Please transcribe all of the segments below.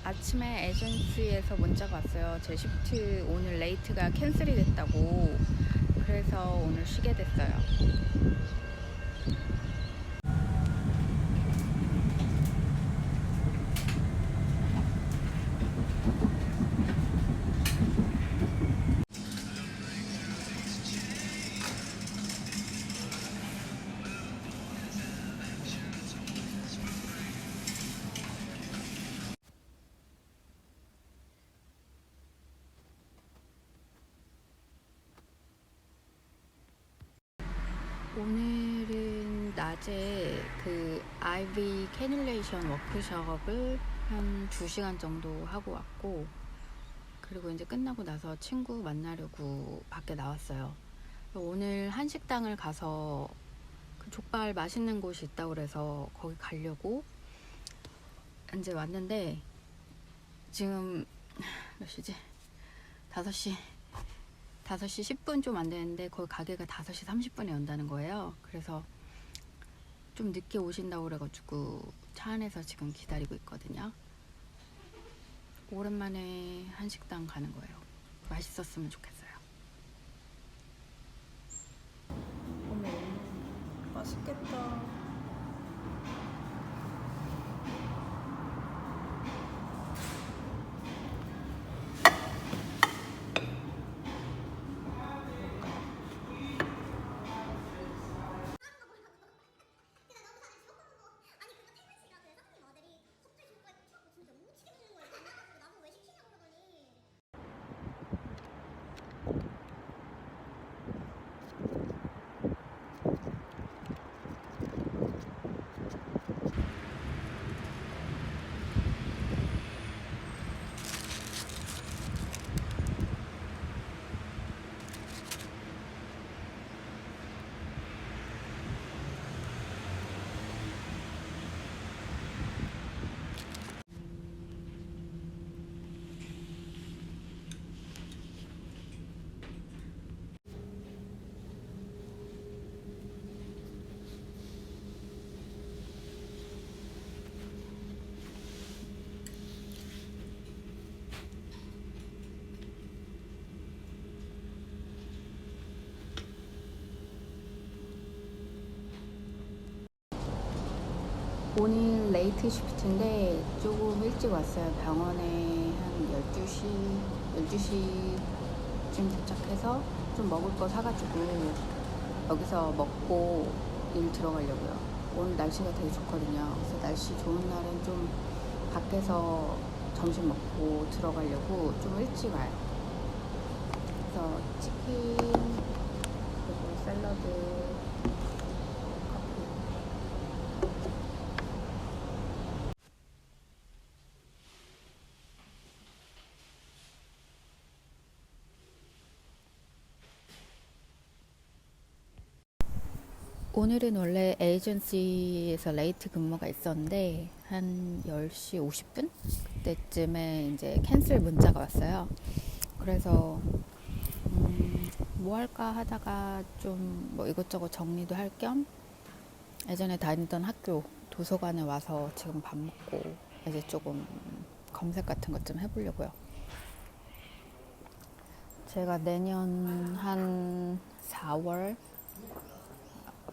아침에 에이전시에서 문자가 왔어요. 제 시프트 오늘 레이트가 캔슬이 됐다고. 그래서 오늘 쉬게 됐어요. 오늘은 낮에 그 IV 캐뉼레이션 워크숍을 한 2시간 정도 하고 왔고, 그리고 이제 끝나고 나서 친구 만나려고 밖에 나왔어요. 오늘 한식당을 가서 그 족발 맛있는 곳이 있다고 그래서 거기 가려고 이제 왔는데, 지금 몇 시지? 5시 10분 좀 안 되는데 거기 가게가 5시 30분에 연다는 거예요. 그래서 좀 늦게 오신다고 그래가지고 차 안에서 지금 기다리고 있거든요. 오랜만에 한식당 가는 거예요. 맛있었으면 좋겠어요. 어머, 맛있겠다. 오늘 레이트 시프트인데 조금 일찍 왔어요. 병원에 한 12시쯤 도착해서 좀 먹을 거 사가지고 여기서 먹고 일 들어가려고요. 오늘 날씨가 되게 좋거든요. 그래서 날씨 좋은 날은 좀 밖에서 점심 먹고 들어가려고 좀 일찍 와요. 그래서 치킨, 그리고 샐러드, 커피. 오늘은 원래 에이전시에서 레이트 근무가 있었는데 한 10시 50분? 그때쯤에 이제 캔슬 문자가 왔어요. 그래서 뭐 할까 하다가 좀 뭐 이것저것 정리도 할 겸 예전에 다니던 학교 도서관에 와서 지금 밥 먹고 이제 조금 검색 같은 것 좀 해보려고요. 제가 내년 한 4월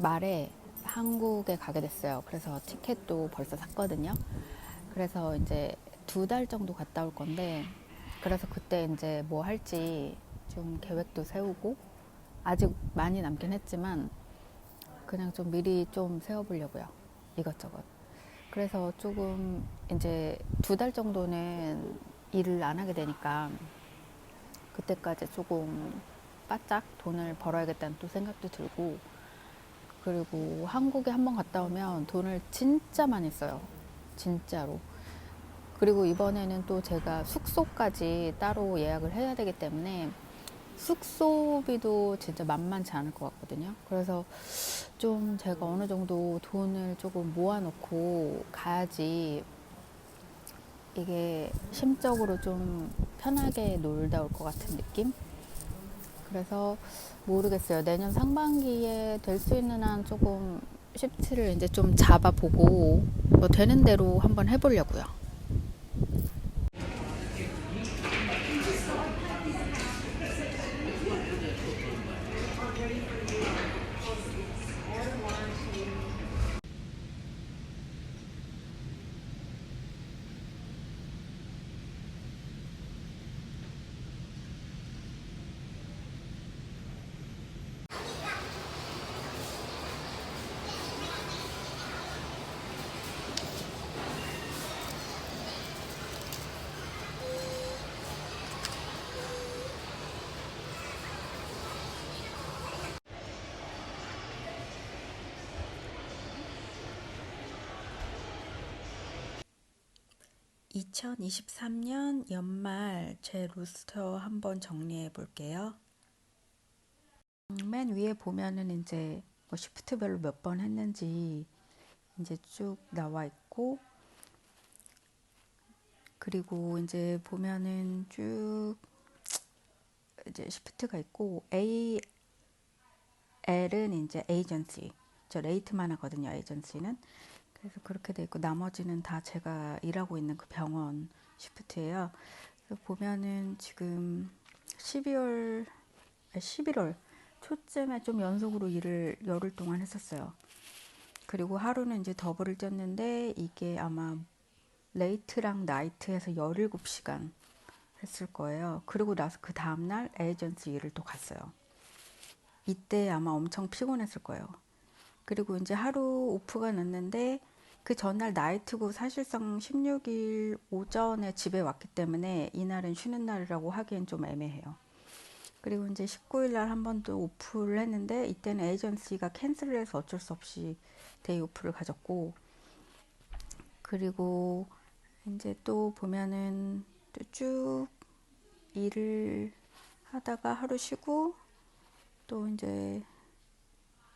말에 한국에 가게 됐어요. 그래서 티켓도 벌써 샀거든요. 그래서 이제 2달 정도 갔다 올 건데, 그래서 그때 이제 뭐 할지 좀 계획도 세우고, 아직 많이 남긴 했지만 그냥 좀 미리 좀 세워보려고요. 이것저것. 그래서 조금 이제 2달 정도는 일을 안 하게 되니까 그때까지 조금 바짝 돈을 벌어야겠다는 또 생각도 들고, 그리고 한국에 한번 갔다 오면 돈을 진짜 많이 써요. 진짜로. 그리고 이번에는 또 제가 숙소까지 따로 예약을 해야 되기 때문에 숙소비도 진짜 만만치 않을 것 같거든요. 그래서 좀 제가 어느 정도 돈을 조금 모아놓고 가야지 이게 심적으로 좀 편하게 놀다 올 것 같은 느낌? 그래서 모르겠어요. 내년 상반기에 될 수 있는 한 조금 시프트를 이제 좀 잡아보고 뭐 되는 대로 한번 해보려고요. 2023년 연말 제 로스터 한번 정리해 볼게요. 맨 위에 보면은 이제 뭐 시프트별로 몇 번 했는지 이제 쭉 나와 있고, 그리고 이제 보면은 쭉 이제 시프트가 있고, L은 이제 에이전시, 저 레이트만 하거든요, 에이전시는. 그래서 그렇게 돼 있고, 나머지는 다 제가 일하고 있는 그 병원 시프트예요. 그래서 보면은 지금 11월 초쯤에 좀 연속으로 일을 열흘 동안 했었어요. 그리고 하루는 이제 더블을 쪘는데, 이게 아마 레이트랑 나이트에서 17시간 했을 거예요. 그리고 나서 그 다음날 에이전시 일을 또 갔어요. 이때 아마 엄청 피곤했을 거예요. 그리고 이제 하루 오프가 났는데, 그 전날 나이트고 사실상 16일 오전에 집에 왔기 때문에 이날은 쉬는 날이라고 하기엔 좀 애매해요. 그리고 이제 19일 날 한 번 또 오프를 했는데, 이때는 에이전시가 캔슬을 해서 어쩔 수 없이 데이 오프를 가졌고, 그리고 이제 또 보면은 또 쭉 일을 하다가 하루 쉬고, 또 이제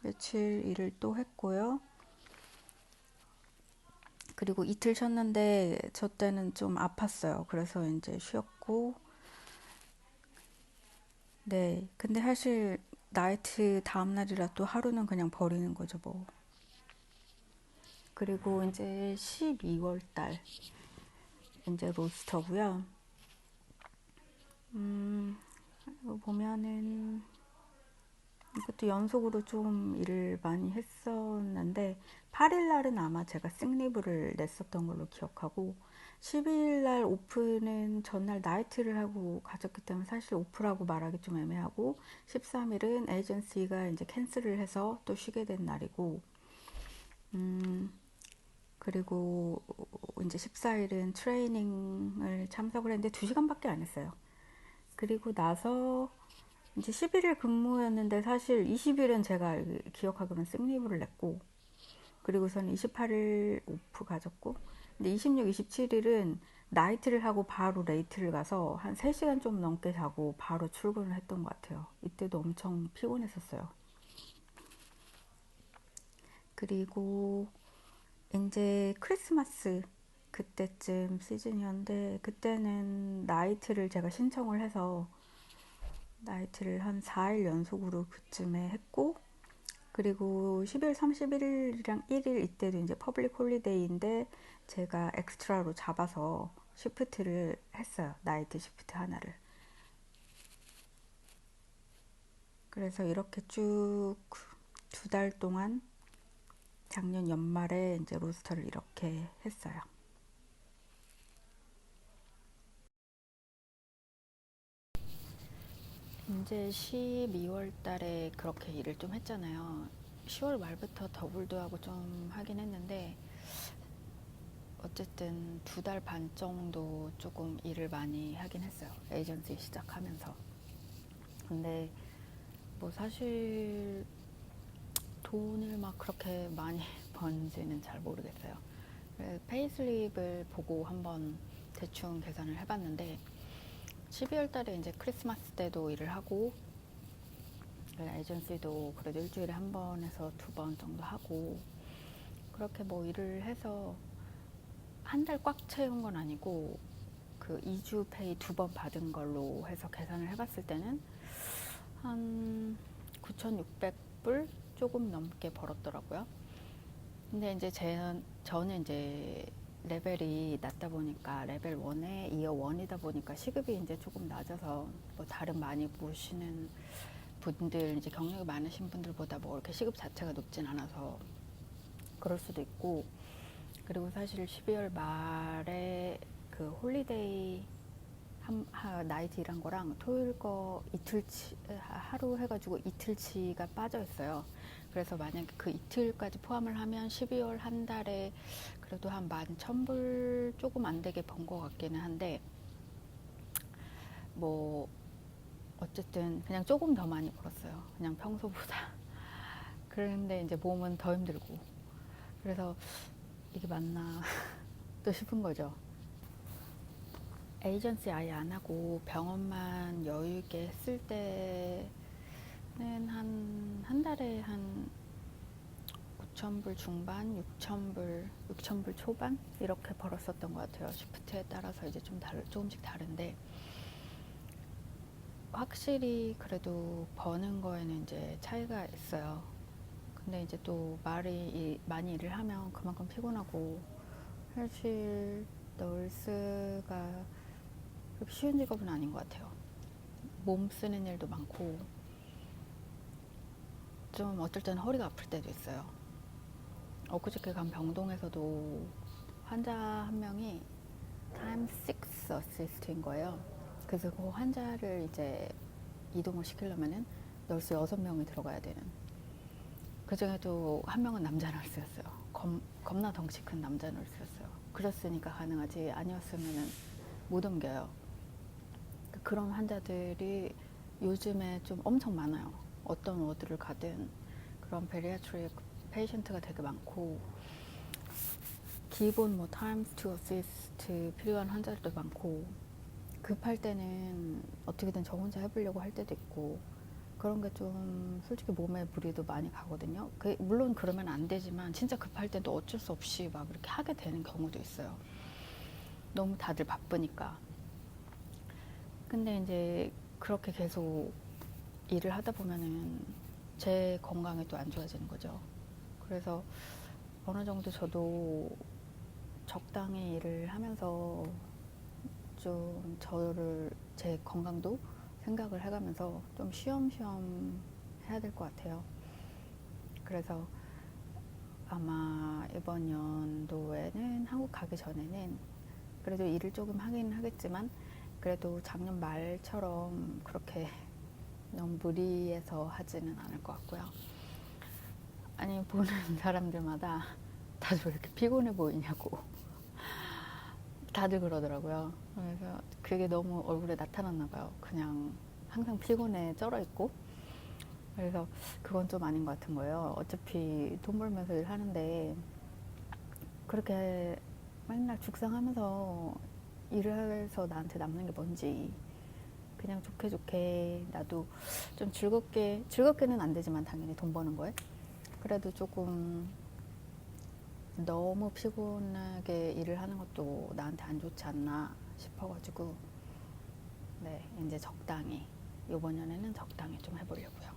며칠 일을 또 했고요. 그리고 이틀 쉬었는데 저 때는 좀 아팠어요. 그래서 이제 쉬었고, 네. 근데 사실 나이트 다음날이라 또 하루는 그냥 버리는 거죠, 뭐. 그리고 이제 12월 달 이제 로스터고요. 이거 보면은 이것도 연속으로 좀 일을 많이 했었는데, 8일 날은 아마 제가 생리브를 냈었던 걸로 기억하고, 12일 날 오프는 전날 나이트를 하고 가졌기 때문에 사실 오프라고 말하기 좀 애매하고, 13일은 에이전시가 이제 캔슬을 해서 또 쉬게 된 날이고, 그리고 이제 14일은 트레이닝을 참석을 했는데 2시간밖에 안 했어요. 그리고 나서 이제 11일 근무였는데, 사실 20일은 제가 기억하기로는 생리브를 냈고, 그리고선 28일 오프 가졌고, 근데 26, 27일은 나이트를 하고 바로 레이트를 가서 한 3시간 좀 넘게 자고 바로 출근을 했던 것 같아요. 이때도 엄청 피곤했었어요. 그리고 이제 크리스마스 그때쯤 시즌이었는데, 그때는 나이트를 제가 신청을 해서 나이트를 한 4일 연속으로 그쯤에 했고, 그리고 12월 31일이랑 1일 이때도 이제 퍼블릭 홀리데이인데, 제가 엑스트라로 잡아서 시프트를 했어요. 나이트 시프트 하나를. 그래서 이렇게 쭉 2달 동안 작년 연말에 이제 로스터를 이렇게 했어요. 이제 12월 달에 그렇게 일을 좀 했잖아요. 10월 말부터 더블도 하고 좀 하긴 했는데, 어쨌든 2달 반 정도 조금 일을 많이 하긴 했어요. 에이전시 시작하면서. 근데 뭐 사실 돈을 막 그렇게 많이 번지는 잘 모르겠어요. 페이슬립을 보고 한번 대충 계산을 해봤는데, 12월 달에 이제 크리스마스 때도 일을 하고, 에이전시도 그래도 일주일에 한 번에서 2번 정도 하고, 그렇게 뭐 일을 해서 한 달 꽉 채운 건 아니고, 그 2주 페이 2번 받은 걸로 해서 계산을 해봤을 때는 한 9,600불 조금 넘게 벌었더라고요. 근데 이제 저는 이제 레벨이 낮다 보니까, 레벨 1에 이어 1이다 보니까 시급이 이제 조금 낮아서, 뭐 다른 많이 보시는 분들, 이제 경력이 많으신 분들보다 뭐 이렇게 시급 자체가 높진 않아서 그럴 수도 있고, 그리고 사실 12월 말에 그 홀리데이 나이트 일한 거랑 토요일 거 이틀치 하루 해가지고 이틀치가 빠져 있어요. 그래서 만약에 그 이틀까지 포함을 하면 12월 한 달에 그래도 한 11,000불 조금 안 되게 번 것 같기는 한데, 뭐 어쨌든 그냥 조금 더 많이 벌었어요. 그냥 평소보다. 그런데 이제 몸은 더 힘들고, 그래서 이게 맞나 또 싶은 거죠. 에이전시 아예 안 하고 병원만 여유 있게 했을 때는 한 달에 한 9,000불 중반, 6,000불 초반 이렇게 벌었었던 것 같아요. 시프트에 따라서 이제 조금씩 다른데 확실히 그래도 버는 거에는 이제 차이가 있어요. 근데 이제 또 많이 일을 하면 그만큼 피곤하고 사실 널스가 그렇게 쉬운 직업은 아닌 것 같아요. 몸 쓰는 일도 많고 좀 어떨 때는 허리가 아플 때도 있어요. 엊그저께 간 병동에서도 환자 한 명이 타임 6 어시스트인 거예요. 그래서 그 환자를 이제 이동을 시키려면은 널스 6명이 들어가야 되는. 그 중에도 한 명은 남자 널스였어요. 겁나 덩치 큰 남자 널스였어요. 그랬으니까 가능하지 아니었으면은 못 옮겨요. 그런 환자들이 요즘에 좀 엄청 많아요. 어떤 워드를 가든 그런 베리아트릭 페이션트가 되게 많고 기본 뭐 타임스 투 어시스트 필요한 환자들도 많고 급할 때는 어떻게든 저 혼자 해보려고 할 때도 있고 그런 게 좀 솔직히 몸에 무리도 많이 가거든요. 물론 그러면 안 되지만 진짜 급할 때도 어쩔 수 없이 막 이렇게 하게 되는 경우도 있어요. 너무 다들 바쁘니까. 근데 이제 그렇게 계속 일을 하다 보면은 제 건강이 또 안 좋아지는 거죠. 그래서 어느 정도 저도 적당히 일을 하면서 좀 제 건강도 생각을 해가면서 좀 쉬엄쉬엄 해야 될 것 같아요. 그래서 아마 이번 연도에는 한국 가기 전에는 그래도 일을 조금 하긴 하겠지만 그래도 작년 말처럼 그렇게 너무 무리해서 하지는 않을 것 같고요. 아니 보는 사람들마다 다들 왜 이렇게 피곤해 보이냐고 다들 그러더라고요. 그래서 그게 너무 얼굴에 나타났나 봐요. 그냥 항상 피곤해 쩔어 있고. 그래서 그건 좀 아닌 것 같은 거예요. 어차피 돈 벌면서 일하는데 그렇게 맨날 죽상하면서 일을 해서 나한테 남는 게 뭔지 그냥 좋게 좋게 나도 좀 즐겁게는 안 되지만 당연히 돈 버는 거에 그래도 조금 너무 피곤하게 일을 하는 것도 나한테 안 좋지 않나 싶어가지고 네 이제 적당히 이번 연에는 적당히 좀 해보려고요.